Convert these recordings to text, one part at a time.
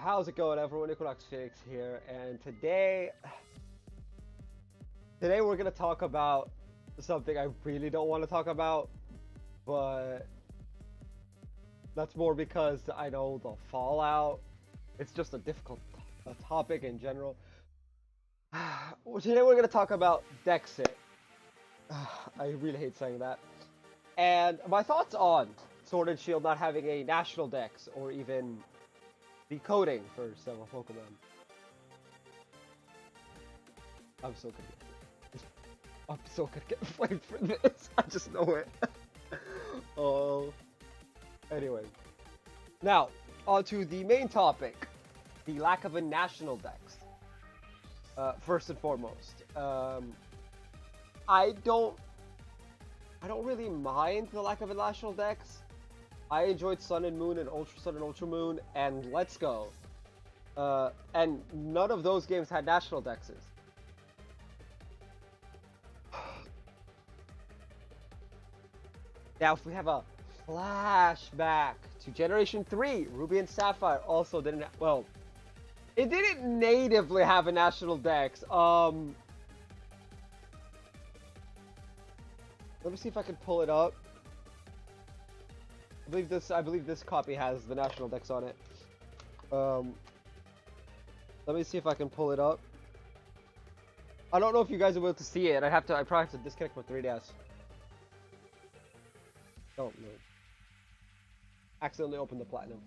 How's it going, everyone? Equinox Phoenix here, and today we're gonna talk about something I really don't want to talk about, but that's more because I know the fallout. It's just a difficult topic in general. Today we're gonna talk about Dexit. I really hate saying that. And my thoughts on Sword and Shield not having a national dex or even decoding for several Pokemon. I'm so good. I'm so gonna get flamed for this. I just know it. Oh. Anyway. Now, on to the main topic. The lack of a national dex. First and foremost. I don't I don't really mind the lack of a national dex. I enjoyed Sun and Moon and Ultra Sun and Ultra Moon and Let's Go. And none of those games had national dexes. Now, if we have a flashback to Generation 3, Ruby and Sapphire also didn't. Well, it didn't natively have a national dex. Let me see if I can pull it up. I believe this copy has the national dex on it. Let me see if I can pull it up. I don't know if you guys will be able to see it. I probably have to disconnect my 3DS. Oh no. Accidentally opened the platinum.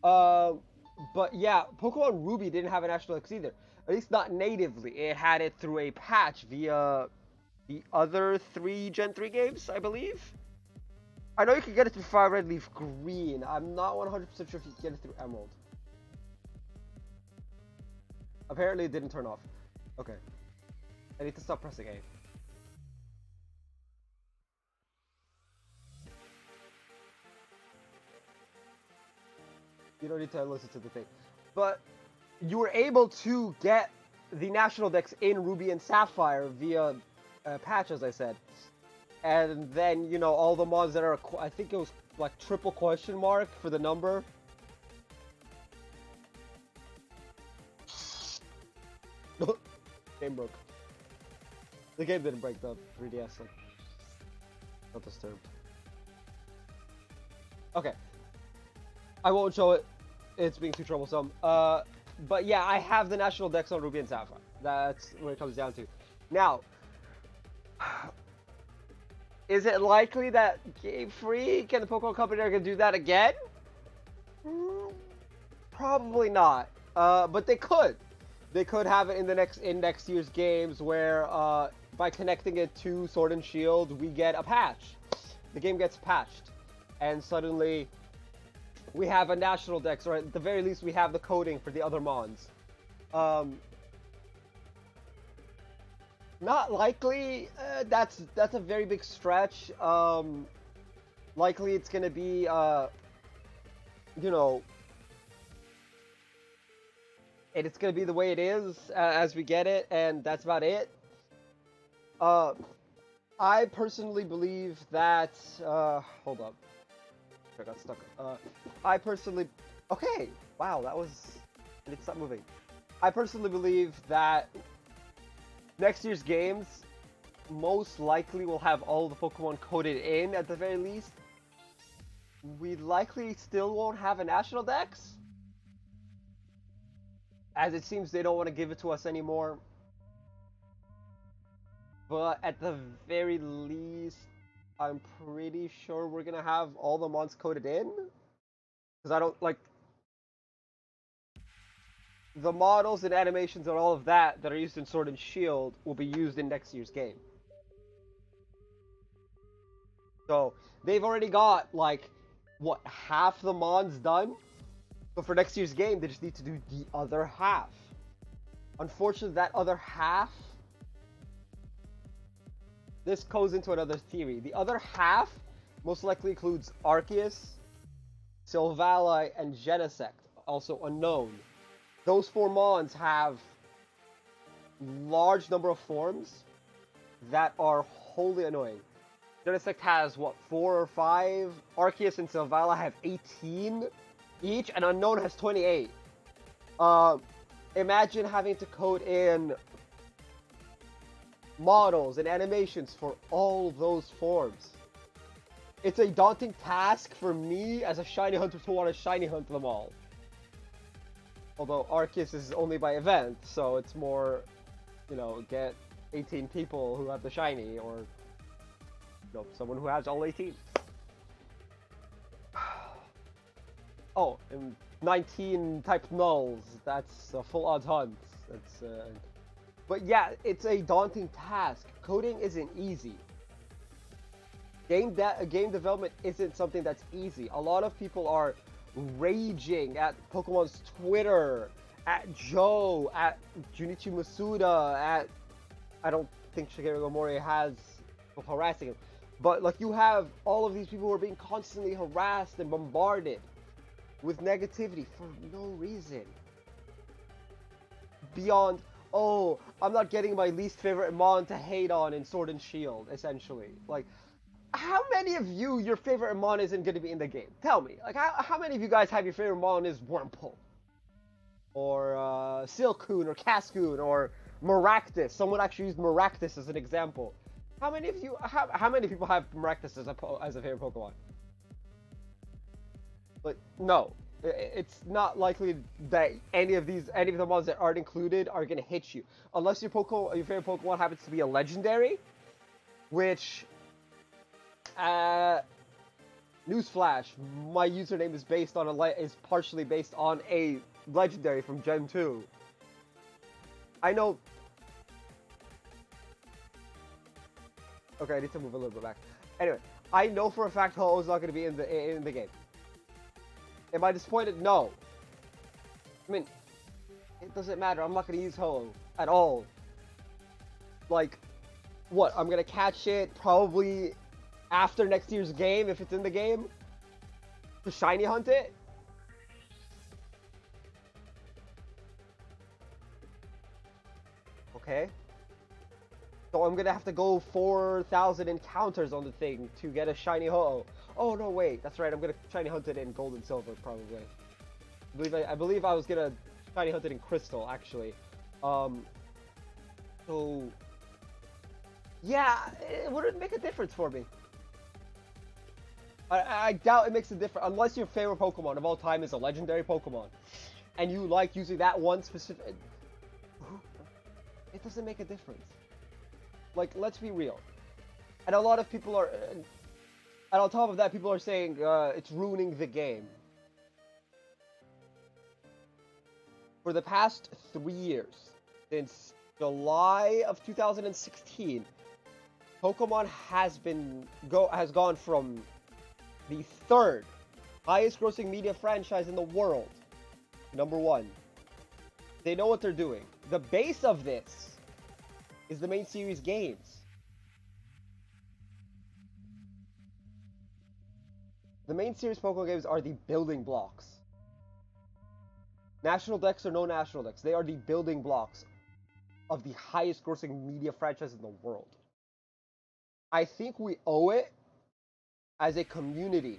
But yeah, Pokemon Ruby didn't have a national dex either. At least not natively. It had it through a patch via the other three Gen 3 games, I believe. I know you can get it through Fire Red Leaf Green. I'm not 100% sure if you can get it through Emerald. Apparently it didn't turn off. Okay. I need to stop pressing A. You don't need to listen to the thing. But you were able to get the national dex in Ruby and Sapphire via patch, as I said. And then, you know, all the mods that are, I think it was like triple question mark for the number. Game broke. The game didn't break, the 3DS, like, not disturbed. Okay. I won't show it. It's being too troublesome. But yeah, I have the national dex on Ruby and Sapphire. That's what it comes down to. Now, is it likely that Game Freak and the Pokemon Company are gonna do that again? Probably not. But they could. They could have it in next year's games where by connecting it to Sword and Shield, we get a patch. The game gets patched, and suddenly we have a national dex, or at the very least, we have the coding for the other mons. Not likely. That's a very big stretch. Likely, it's gonna be you know, and it's gonna be the way it is as we get it, and that's about it. I personally believe that. Hold up. I got stuck. I personally. Okay. Wow, that was. I need to stop moving. I personally believe that next year's games most likely will have all the Pokemon coded in at the very least. We likely still won't have a national dex, as it seems they don't want to give it to us anymore. But at the very least, I'm pretty sure we're gonna have all the mons coded in. Because I don't like the models and animations and all of that are used in Sword and Shield will be used in next year's game. So they've already got like what, half the mons done. But for next year's game, they just need to do the other half. Unfortunately, that other half. This goes into another theory. The other half most likely includes Arceus, Silvally, and Genesect, also unknown. Those four mons have large number of forms that are wholly annoying. Genesect has, what, 4 or 5? Arceus and Silvally have 18 each, and Unknown has 28. Um, Imagine having to code in models and animations for all those forms. It's a daunting task for me as a shiny hunter to want to shiny hunt them all. Although Arceus is only by event, so it's more, get 18 people who have the shiny, or someone who has all 18. Oh, and 19 type nulls. That's a full odds hunt. But yeah, it's a daunting task. Coding isn't easy. Game development isn't something that's easy. A lot of people are raging at Pokemon's Twitter, at Joe, at Junichi Masuda, at I don't think Shigeru Omori has people harassing him. But like you have all of these people who are being constantly harassed and bombarded with negativity for no reason. Beyond, oh, I'm not getting my least favorite Mon to hate on in Sword and Shield, essentially. Like, how many of you, your favorite Mon isn't going to be in the game? Tell me. Like, how many of you guys have your favorite Mon is Wurmple? Or Silcoon, or Cascoon, or Maractus? Someone actually used Maractus as an example. How many of you, how many people have Maractus as a favorite Pokemon? But no, it's not likely that any of the ones that aren't included are gonna hit you, unless your favorite Pokemon happens to be a legendary, which, newsflash, my username is partially based on a legendary from Gen 2. I know. Okay, I need to move a little bit back. Anyway, I know for a fact Ho-Oh's not gonna be in the game. Am I disappointed? No. I mean, it doesn't matter. I'm not going to use Ho-Oh at all. Like, what? I'm going to catch it probably after next year's game, if it's in the game, to shiny hunt it? Okay. So I'm going to have to go 4,000 encounters on the thing to get a shiny Ho-Oh. Oh, no, wait. That's right. I'm going to shiny hunt it in Gold and Silver, probably. I believe I was going to shiny hunt it in Crystal, actually. So... yeah, it wouldn't make a difference for me. I doubt it makes a difference, unless your favorite Pokemon of all time is a legendary Pokemon. And you like using that one specific... it doesn't make a difference. Like, let's be real. And a lot of people are... and on top of that, people are saying it's ruining the game. For the past 3 years, since July of 2016, Pokemon has gone from the third highest grossing media franchise in the world, #1. They know what they're doing. The base of this is the main series games. The main series Pokemon games are the building blocks. National Dex or no National Dex, they are the building blocks of the highest grossing media franchise in the world. I think we owe it as a community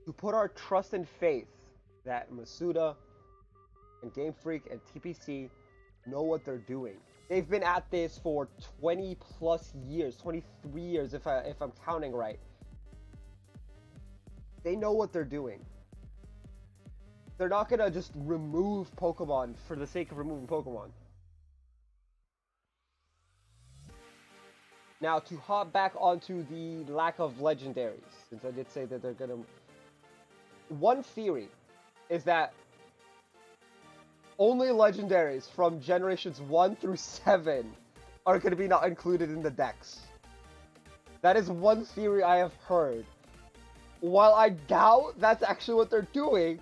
to put our trust and faith that Masuda and Game Freak and TPC know what they're doing. They've been at this for 20 plus years, 23 years if I'm counting right. They know what they're doing. They're not gonna just remove Pokemon for the sake of removing Pokemon. Now, to hop back onto the lack of legendaries, since I did say that they're gonna... one theory is that only legendaries from generations 1 through 7 are gonna be not included in the Dex. That is one theory I have heard. While I doubt that's actually what they're doing,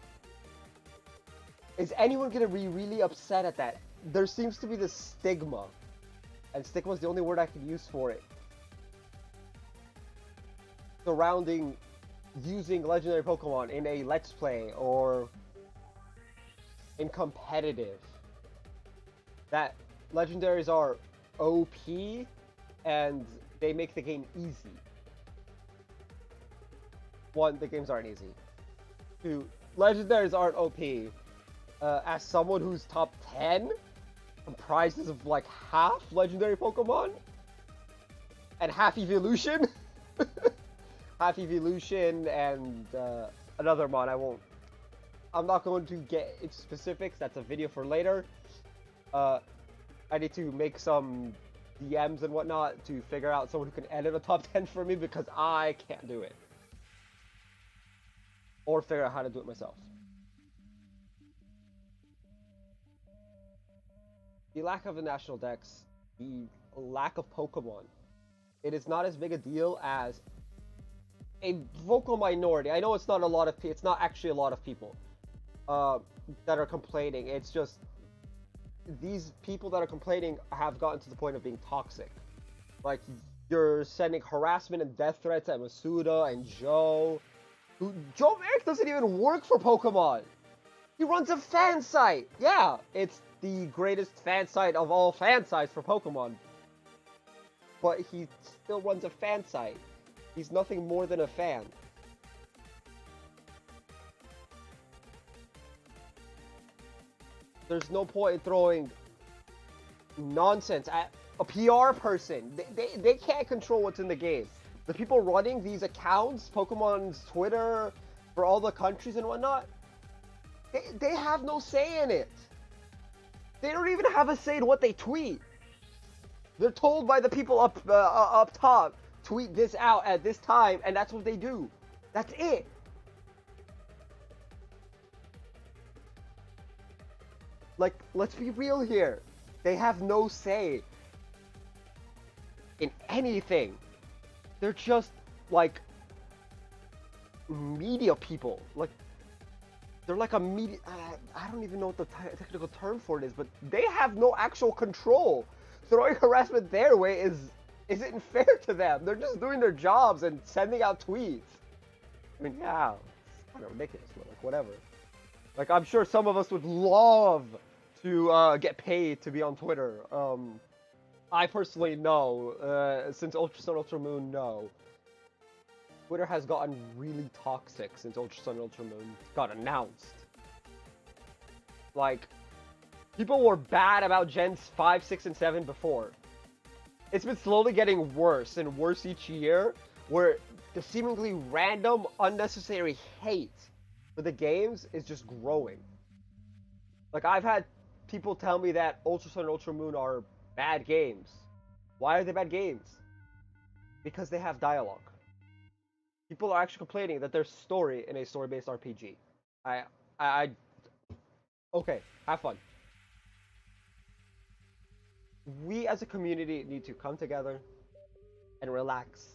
is anyone gonna be really upset at that? There seems to be this stigma, and stigma is the only word I can use for it, surrounding using legendary Pokemon in a Let's Play or in competitive. That legendaries are OP and they make the game easy. One, the games aren't easy. Dude, legendaries aren't OP. As someone who's top 10, comprises of like half legendary Pokemon and half evolution, half evolution and another mod. I'm not going to get into specifics. That's a video for later. I need to make some DMs and whatnot to figure out someone who can edit a top 10 for me because I can't do it. Or figure out how to do it myself. The lack of a national dex, the lack of Pokemon, it is not as big a deal as a vocal minority. I know it's not a lot of it's not actually a lot of people that are complaining. It's just these people that are complaining have gotten to the point of being toxic. Like, you're sending harassment and death threats at Masuda and Joe. Joe Merrick doesn't even work for Pokemon. He runs a fan site. Yeah, it's the greatest fan site of all fan sites for Pokemon. But he still runs a fan site. He's nothing more than a fan. There's no point in throwing nonsense at a PR person. They can't control what's in the game. The people running these accounts, Pokemon's Twitter, for all the countries and whatnot, they have no say in it. They don't even have a say in what they tweet. They're told by the people up top, tweet this out at this time, and that's what they do. That's it. Like, let's be real here. They have no say in anything. They're just, like, media people. Like, they're like a media... I don't even know what the technical term for it is, but they have no actual control. Throwing harassment their way isn't fair to them. They're just doing their jobs and sending out tweets. I mean, yeah, it's kind of ridiculous, but like, whatever. Like, I'm sure some of us would love to get paid to be on Twitter. I personally no. Since Ultra Sun, Ultra Moon, no. Twitter has gotten really toxic since Ultra Sun, Ultra Moon got announced. Like, people were bad about Gens 5, 6, and 7 before. It's been slowly getting worse and worse each year, where the seemingly random, unnecessary hate for the games is just growing. Like, I've had people tell me that Ultra Sun and Ultra Moon are bad games. Why are they bad games? Because they have dialogue. People are actually complaining that there's story in a story-based RPG. Okay, have fun. We as a community need to come together and relax.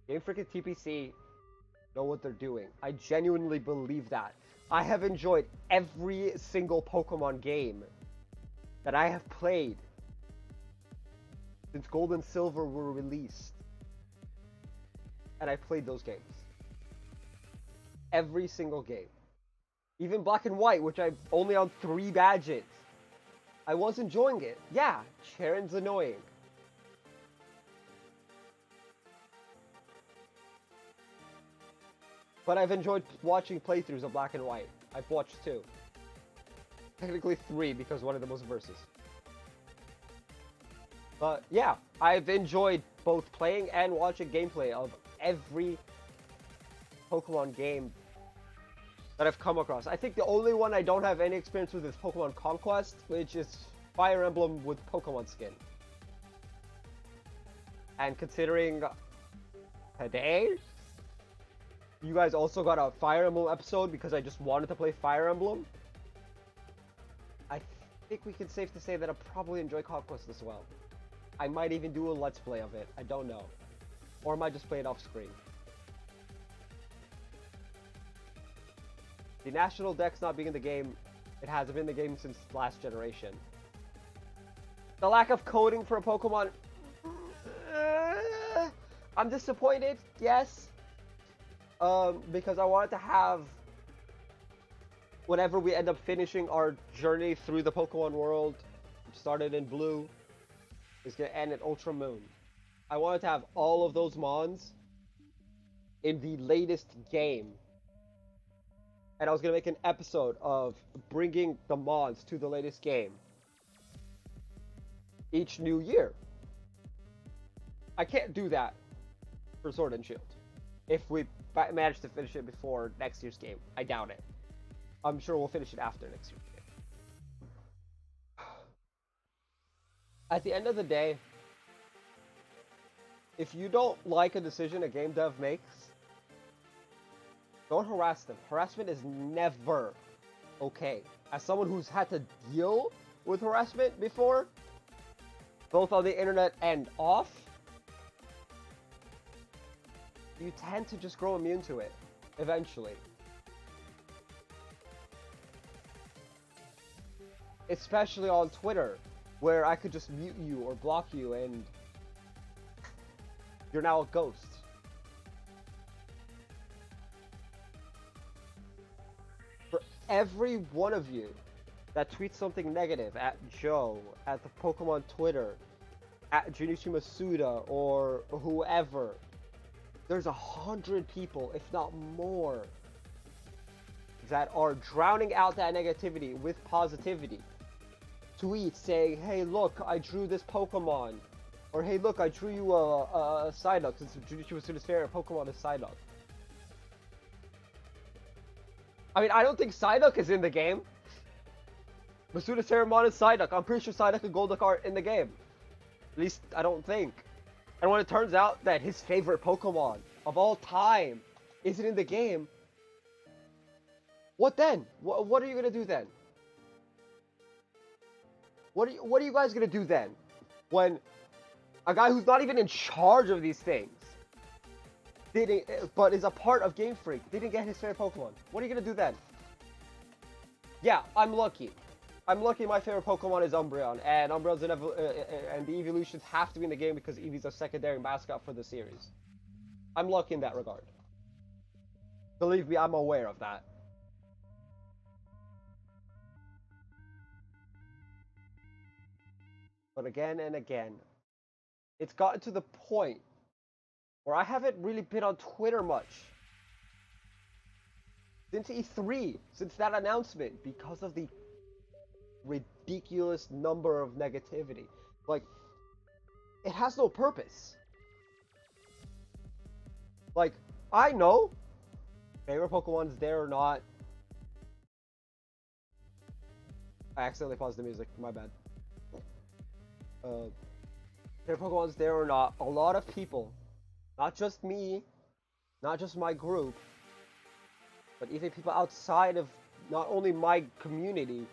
Game Freak and TPC know what they're doing. I genuinely believe that. I have enjoyed every single Pokemon game that I have played since Gold and Silver were released. And I played those games. Every single game. Even Black and White, which I only on 3 badges. I was enjoying it. Yeah, Charon's annoying. But I've enjoyed watching playthroughs of Black and White. I've watched 2. Technically 3 because one of them was Versus. But yeah, I've enjoyed both playing and watching gameplay of every Pokemon game that I've come across. I think the only one I don't have any experience with is Pokemon Conquest, which is Fire Emblem with Pokemon skin. And considering today, you guys also got a Fire Emblem episode because I just wanted to play Fire Emblem, I think we can safe to say that I'll probably enjoy Conquest as well. I might even do a Let's Play of it. I don't know. Or I might just play it off screen. The National Dex not being in the game, it hasn't been in the game since last generation. The lack of coding for a Pokemon, I'm disappointed, yes. Because I wanted to have, whenever we end up finishing our journey through the Pokemon world, started in Blue, is going to end at Ultra Moon. I wanted to have all of those Mons in the latest game and I was gonna make an episode of bringing the mods to the latest game each new year. I can't do that for Sword and Shield. If we manage to finish it before next year's game, I doubt it. I'm sure we'll finish it after next year's game. At the end of the day, if you don't like a decision a game dev makes, don't harass them. Harassment is never okay. As someone who's had to deal with harassment before, both on the internet and off, you tend to just grow immune to it, eventually. Especially on Twitter, where I could just mute you or block you and you're now a ghost. For every one of you that tweets something negative at Joe, at the Pokemon Twitter, at Junichi Masuda, or whoever, there's 100 people, if not more, that are drowning out that negativity with positivity. Tweets saying, hey look, I drew this Pokemon. Or hey look, I drew you a Psyduck, since Junichi Masuda's favorite Pokemon is Psyduck. I mean, I don't think Psyduck is in the game. Masuda's Ceramon is Psyduck. I'm pretty sure Psyduck and Golduck are in the game. At least, I don't think. And when it turns out that his favorite Pokemon of all time isn't in the game, what then? What are you gonna do then? What are you guys gonna do then? When a guy who's not even in charge of these things but is a part of Game Freak didn't get his favorite Pokemon. What are you gonna do then? Yeah, I'm lucky. I'm lucky my favorite Pokemon is Umbreon, and Umbreon's and the evolutions have to be in the game because Eevee's a secondary mascot for the series. I'm lucky in that regard. Believe me, I'm aware of that. But again and again, it's gotten to the point where I haven't really been on Twitter much since E3, since that announcement, because of the ridiculous number of negativity. Like, it has no purpose. Like, I know favorite Pokemon's there or not. I accidentally paused the music, my bad. Favorite Pokemon's there or not, a lot of people, not just me, not just my group, but even people outside of not only my community,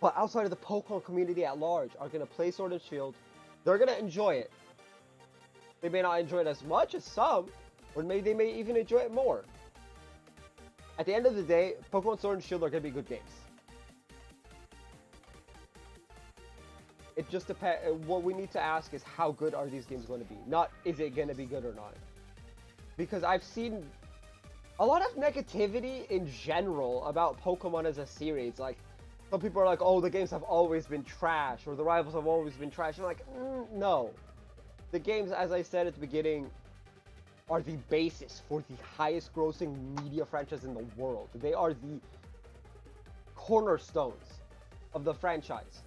but outside of the Pokemon community at large, are going to play Sword and Shield. They're going to enjoy it. They may not enjoy it as much as some, or maybe they may even enjoy it more. At the end of the day, Pokemon Sword and Shield are going to be good games. It just depends. What we need to ask is, how good are these games going to be? Not, is it going to be good or not? Because I've seen a lot of negativity in general about Pokemon as a series. Like, some people are like, oh, the games have always been trash, or the rivals have always been trash. I'm like, no. The games, as I said at the beginning, are the basis for the highest grossing media franchise in the world. They are the cornerstones of the franchise.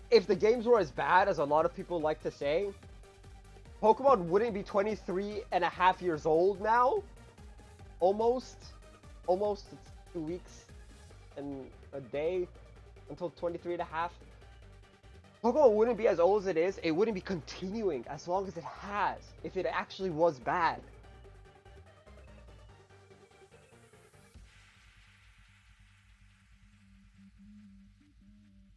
If the games were as bad as a lot of people like to say, Pokemon wouldn't be 23 and a half years old now. Almost. It's 2 weeks and a day until 23 and a half. Pokemon wouldn't be as old as it is. It wouldn't be continuing as long as it has if it actually was bad.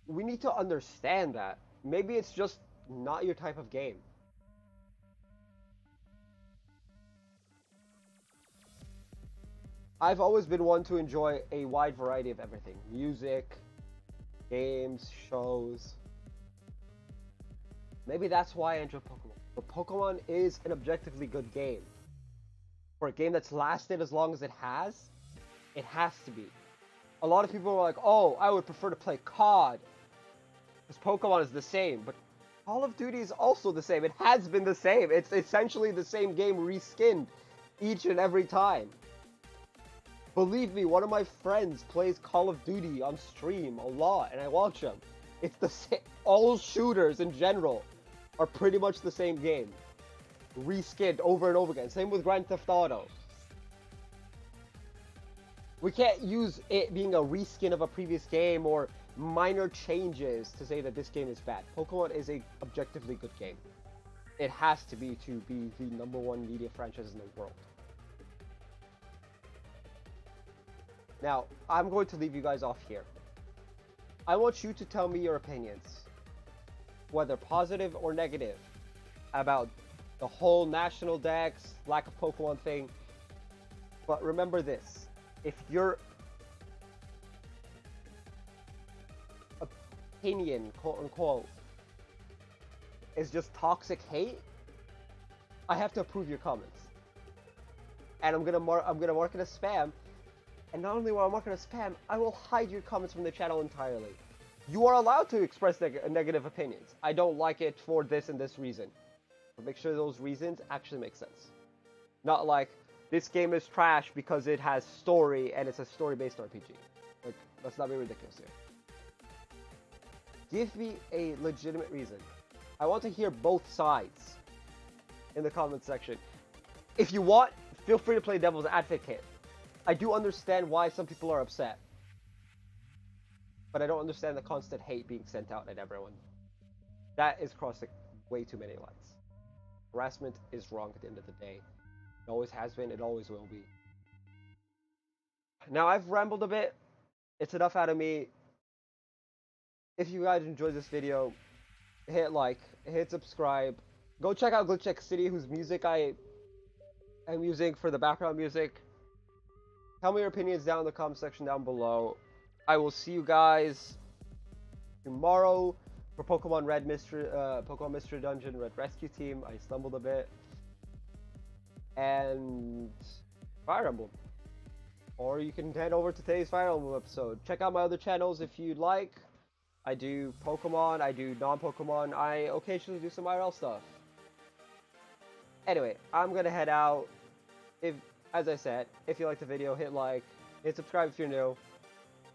We need to understand that. Maybe it's just not your type of game. I've always been one to enjoy a wide variety of everything. Music, games, shows. Maybe that's why I enjoy Pokemon. But Pokemon is an objectively good game. For a game that's lasted as long as it has to be. A lot of people are like, oh, I would prefer to play COD. Because Pokemon is the same. But Call of Duty is also the same. It has been the same. It's essentially the same game reskinned. each and every time. Believe me, one of my friends plays Call of Duty on stream a lot, and I watch him. It's the same. All shooters in general are pretty much the same game, reskinned over and over again. Same with Grand Theft Auto. We can't use it being a reskin of a previous game or minor changes to say that this game is bad. Pokemon is a objectively good game. It has to be the #1 media franchise in the world. Now, I'm going to leave you guys off here. I want you to tell me your opinions, whether positive or negative, about the whole National Dex, lack of Pokemon thing. But remember this, if your opinion, quote unquote, is just toxic hate, I have to approve your comments. And I'm gonna mark it as spam. And not only will I mark it as spam, I will hide your comments from the channel entirely. You are allowed to express negative opinions. I don't like it for this and this reason. But make sure those reasons actually make sense. Not like, this game is trash because it has story and it's a story-based RPG. Like, let's not be ridiculous here. Give me a legitimate reason. I want to hear both sides in the comment section. If you want, feel free to play devil's advocate. I do understand why some people are upset. But I don't understand the constant hate being sent out at everyone. That is crossing way too many lines. Harassment is wrong at the end of the day. It always has been, it always will be. Now, I've rambled a bit. It's enough out of me. If you guys enjoyed this video, hit like, hit subscribe. Go check out Glitch City, whose music I am using for the background music. Tell me your opinions down in the comment section down below. I will see you guys tomorrow for Pokemon Pokemon Mystery Dungeon Red Rescue Team. I stumbled a bit. And Fire Emblem. Or you can head over to today's Fire Emblem episode. Check out my other channels if you'd like. I do Pokemon, I do non-Pokemon, I occasionally do some IRL stuff. Anyway, I'm gonna head out. As I said, if you liked the video, hit like, hit subscribe if you're new.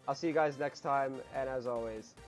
I'll see you guys next time, and as always,